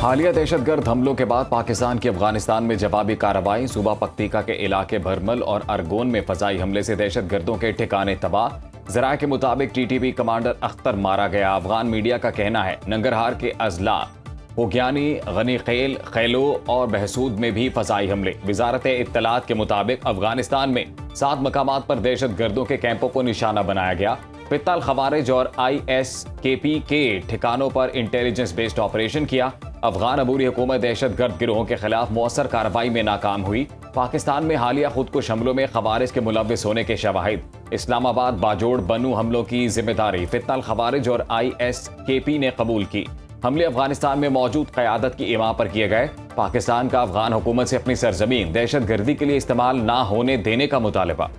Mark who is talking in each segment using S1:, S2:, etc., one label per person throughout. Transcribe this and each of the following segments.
S1: हालिया दहशतगर्द हमलों के बाद पाकिस्तान की अफगानिस्तान में जवाबी कार्रवाई। सूबा पख्तीका के इलाके भरमल और अरगोन में फजाई हमले से दहशतगर्दों के ठिकाने तबाह। जराये के मुताबिक टीटीपी कमांडर अख्तर मारा गया। अफगान मीडिया का कहना है नंगरहार के अजला, होग्यानी, गनी खेल, खैलो और बहसूद में भी फजाई हमले। वजारत इत्तलात के मुताबिक अफगानिस्तान में 7 मकामात पर दहशतगर्दों के कैंपों को निशाना बनाया गया। पित्तल खवारिज और ISKP के ठिकानों पर इंटेलिजेंस बेस्ड ऑपरेशन किया। अफगान अबूरी हुकूमत दहशतगर्द गिरोहों के खिलाफ मौसर कार्रवाई में नाकाम हुई। पाकिस्तान में हालिया खुदकुश हमलों में खवारिज के मुलव्विस होने के शवाहिद। इस्लामाबाद बाजोड़ बनू हमलों की जिम्मेदारी पित्तल खवारिज और ISKP ने कबूल की। हमले अफगानिस्तान में मौजूद क़यादत की इमा पर किए गए। पाकिस्तान का अफगान हुकूमत से अपनी सरजमीन दहशतगर्दी के लिए इस्तेमाल ना होने देने का मुतालबा।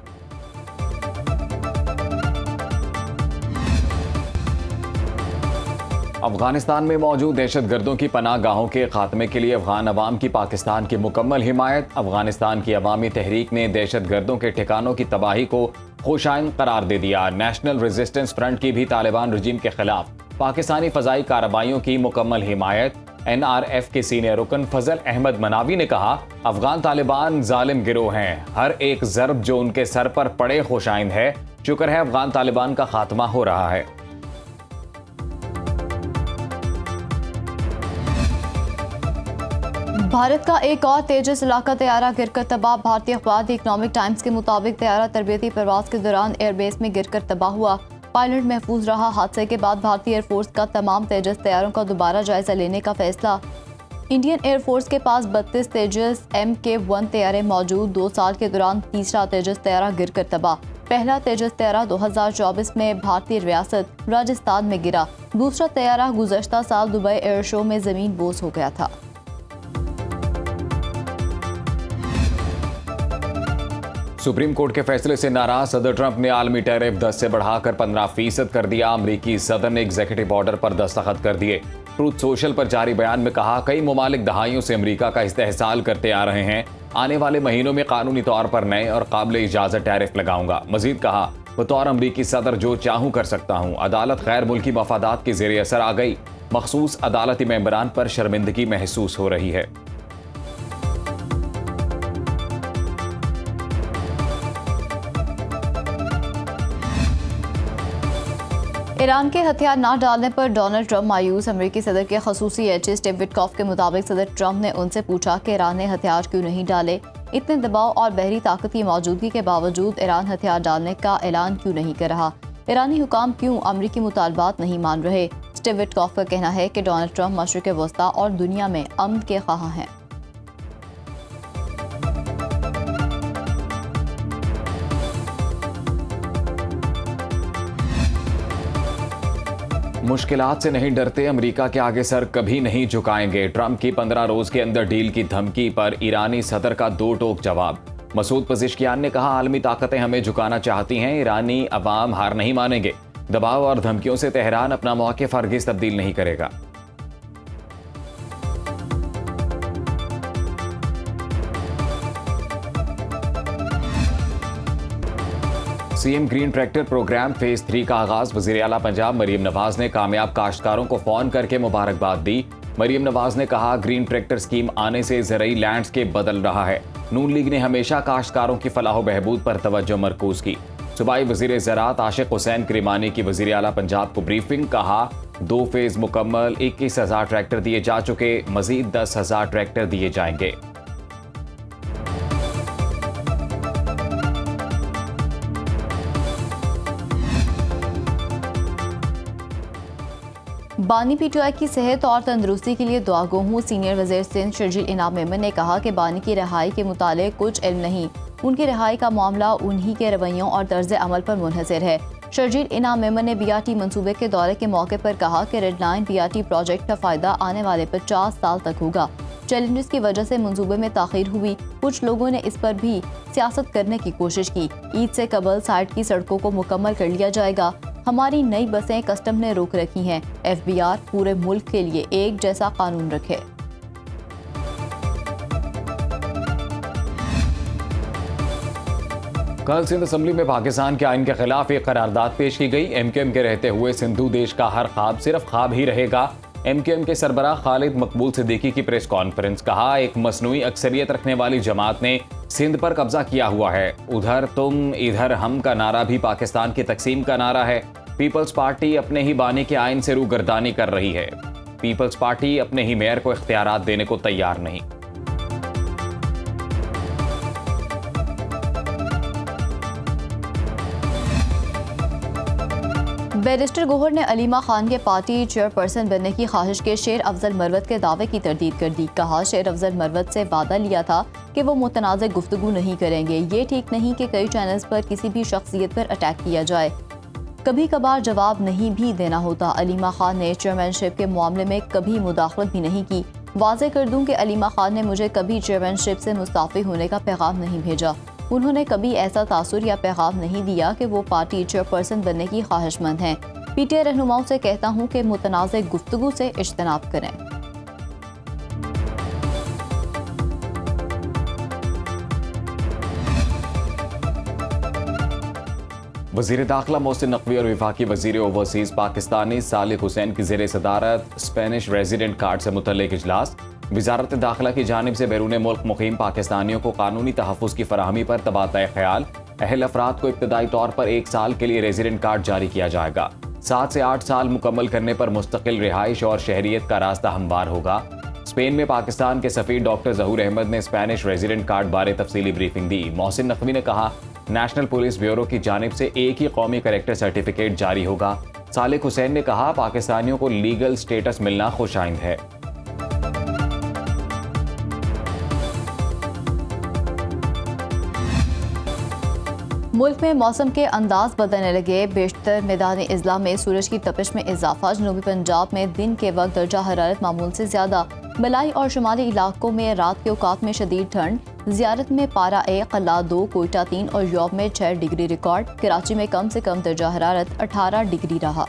S1: अफगानिस्तान में मौजूद दहशतगर्दों की पनाह गाहों के खात्मे के लिए अफगान अवाम की पाकिस्तान की मुकम्मल हिमायत। अफगानिस्तान की अवामी तहरीक ने दहशतगर्दों के ठिकानों की तबाही को खुशाइन करार दे दिया। नेशनल रेजिस्टेंस फ्रंट की भी तालिबान रजीम के खिलाफ पाकिस्तानी फजाई कार्रवाइयों की मुकम्मल हिमायत। NRF के सीनियर रुकन फजल अहमद मनावी ने कहा, अफगान तालिबान जालिम गिरोह हैं। हर एक जरब जो उनके सर पर पड़े खुशाइंद है। शुक्र है अफगान तालिबान का खात्मा हो रहा है।
S2: भारत का एक और तेजस इलाका तैयारा गिरकर तबाह। भारतीय अखबार द इकोनॉमिक टाइम्स के मुताबिक तैयारा तरबियती प्रवास के दौरान एयरबेस में गिरकर तबाह हुआ। पायलट महफूज रहा। हादसे के बाद भारतीय एयरफोर्स का तमाम तेजस तैयारों का दोबारा जायजा लेने का फैसला। इंडियन एयरफोर्स के पास 32 तेजस MK-1 तैयारे मौजूद। 2 साल के दौरान तीसरा तेजस तैयारा गिरकर तबाह। पहला तेजस तैयारा 2024 में भारतीय रियासत राजस्थान में गिरा। दूसरा तैयारा गुज़श्ता साल दुबई एयर शो में जमीन बोस हो गया था।
S1: सुप्रीम कोर्ट के फैसले से नाराज सदर ट्रंप ने आलमी टैरिफ 10 से बढ़ाकर 15% कर दिया। अमरीकी सदर ने एग्जीक्यूटिव ऑर्डर पर दस्तखत कर दिए। ट्रूथ सोशल पर जारी बयान में कहा, कई ममालिक दहाइयों से अमरीका का इस्तेहसाल करते आ रहे हैं। आने वाले महीनों में कानूनी तौर पर नए और काबिल इजाजत टैरिफ लगाऊंगा। मजीद कहा, बतौर अमरीकी सदर जो चाहूं कर सकता हूं। अदालत गैर मुल्की मफादात के ज़ेरे असर आ गई। मखसूस अदालती मेंबरान पर शर्मिंदगी महसूस हो रही है।
S2: ईरान के हथियार न डालने पर डोनाल्ड ट्रंप मायूस। अमेरिकी सदर के खसूसी एजेंट स्टीव विटकॉफ के मुताबिक सदर ट्रंप ने उनसे पूछा कि ईरान ने हथियार क्यों नहीं डाले। इतने दबाव और बहरी ताकत की मौजूदगी के बावजूद ईरान हथियार डालने का ऐलान क्यों नहीं कर रहा। ईरानी हुकाम क्यों अमरीकी मुतालबात नहीं मान रहे। स्टीव विटकॉफ का कहना है कि डोनाल्ड ट्रंप मशरिक़ वस्ता और दुनिया में अमन के ख्वाह हैं।
S1: मुश्किलात से नहीं डरते, अमेरिका के आगे सर कभी नहीं झुकाएंगे। ट्रंप की 15 रोज के अंदर डील की धमकी पर ईरानी सदर का 2 टोक जवाब। मसूद पज़ेश्कियान ने कहा, आलमी ताकतें हमें झुकाना चाहती हैं, ईरानी अवाम हार नहीं मानेंगे। दबाव और धमकियों से तेहरान अपना मौक़िफ़ हरगिज़ तब्दील नहीं करेगा। CM green tractor program phase 3 का आगाज। वज़ीर आला पंजाब मरीम नवाज ने कामयाब काश्तकारों को फोन करके मुबारकबाद दी। मरीम नवाज ने कहा, ग्रीन ट्रैक्टर स्कीम आने से ज़रई लैंडस्केप बदल रहा है। नून लीग ने हमेशा काश्तकारों की फलाह बहबूद पर तवज्जो मरकूज की। सूबाई वज़ीर ज़राअत आशिक हुसैन करीमानी की वज़ीर आला पंजाब को ब्रीफिंग। कहा, 2 फेज मुकम्मल, 21,000 ट्रैक्टर दिए जा चुके, मजीद 10,000 ट्रैक्टर दिए जाएंगे।
S2: बानी PTI की सेहत और तंदुरुस्ती के लिए दुआगो हूँ। सीनियर वज़ीर सिंध शर्जील इनाम मेमन ने कहा कि बानी की रिहाई के मुतालिक कुछ इल्म नहीं। उनकी रिहाई का मामला उन्हीं के रवैयों और तर्ज अमल पर मुनहसर है। शर्जील इनाम मेमन ने BRT मंसूबे के दौरे के मौके पर कहा कि रेड लाइन BRT प्रोजेक्ट का फ़ायदा आने वाले 50 साल तक होगा। चैलेंजेस की वजह से मंसूबे में ताख़ीर हुई। कुछ लोगों ने इस पर भी सियासत करने की कोशिश की। ईद से कबल साइड की सड़कों को मुकम्मल कर लिया जाएगा। हमारी नई बसें कस्टम ने रोक रखी हैं। FBR पूरे मुल्क के लिए एक जैसा कानून रखे।
S1: कल सिंध असम्बली में पाकिस्तान के आइन के खिलाफ एक करारदाद पेश की गई। MKM के रहते हुए सिंधु देश का हर ख्वाब सिर्फ ख्वाब ही रहेगा। MQM के सरबराह खालिद मकबूल सिद्दीकी की प्रेस कॉन्फ्रेंस, कहा एक मसनूई अक्सरियत रखने वाली जमात ने सिंध पर कब्जा किया हुआ है। उधर तुम इधर हम का नारा भी पाकिस्तान की तकसीम का नारा है। पीपल्स पार्टी अपने ही बानी के आइन से रूगर्दानी कर रही है। पीपल्स पार्टी अपने ही मेयर को इख्तियारात देने को तैयार नहीं।
S2: बैरिस्टर गोहर ने अलीमा खान के पार्टी चेयरपर्सन बनने की ख्वाहिश के शेर अफजल मरवत के दावे की तरदीद कर दी। कहा, शेर अफजल मरवत से वादा लिया था कि वो मुतनाज़ गुफ्तगू नहीं करेंगे। ये ठीक नहीं कि कई चैनल्स पर किसी भी शख्सियत पर अटैक किया जाए, कभी कभार जवाब नहीं भी देना होता। अलीमा खान ने चेयरमैनशिप के मामले में कभी मुदाखलत भी नहीं की। वाज़े कर दूं कि अलीमा खान ने मुझे कभी चेयरमैनशिप से मुस्ताफ़ी होने का पैगाम नहीं भेजा। उन्होंने कभी ऐसा तासुर या पैगाम नहीं दिया कि वो पार्टी चेयरपर्सन बनने की ख्वाहिशमंद हैं। PTI रहनुमाओं से कहता हूँ कि मुतनाज़ गुफ्तगू से इज्तनाब करें।
S1: वज़ीर दाखिला मोहसिन नकवी और वफाकी वज़ीर ओवरसीज़ पाकिस्तानी सालिक हुसैन की ज़ेर सदारत स्पेनिश रेजिडेंट कार्ड से मुतल्लिक इजलास। वज़ारत दाखिला की जानिब से बैरून मुल्क मुकीम पाकिस्तानियों को कानूनी तहफ़्फ़ुज़ की फराहमी पर तबादला ख्याल। अहल अफराद को इब्तदाई तौर पर 1 साल के लिए रेजिडेंट कार्ड जारी किया जाएगा। 7 से 8 साल मुकम्मल करने पर मुस्तकिल रिहाइश और शहरियत का रास्ता हमवार होगा। स्पेन में पाकिस्तान के सफ़ीर डॉक्टर ज़हूर अहमद ने स्पेनिश रेजिडेंट कार्ड बारे तफसीली ब्रीफिंग दी। मोहसिन नकवी ने कहा, नेशनल पुलिस ब्यूरो की जानिब से एक ही कौमी करेक्टर सर्टिफिकेट जारी होगा। सालिक हुसैन ने कहा, पाकिस्तानियों को लीगल स्टेटस मिलना खुशाइंद है।
S2: मुल्क में मौसम के अंदाज बदलने लगे। बेशतर मैदानी अजला में सूरज की तपिश में इजाफा। जनूबी पंजाब में दिन के वक्त दर्जा हरारत मामूल से ज़्यादा। मलाई और शुमाली इलाकों में रात के औकात में शदीद ठंड। ज़ियारत में पारा 1, कल्ला 2, कोयटा 3 और यौब में 6 डिग्री रिकॉर्ड। कराची में कम से कम दर्जा हरारत 18 डिग्री रहा।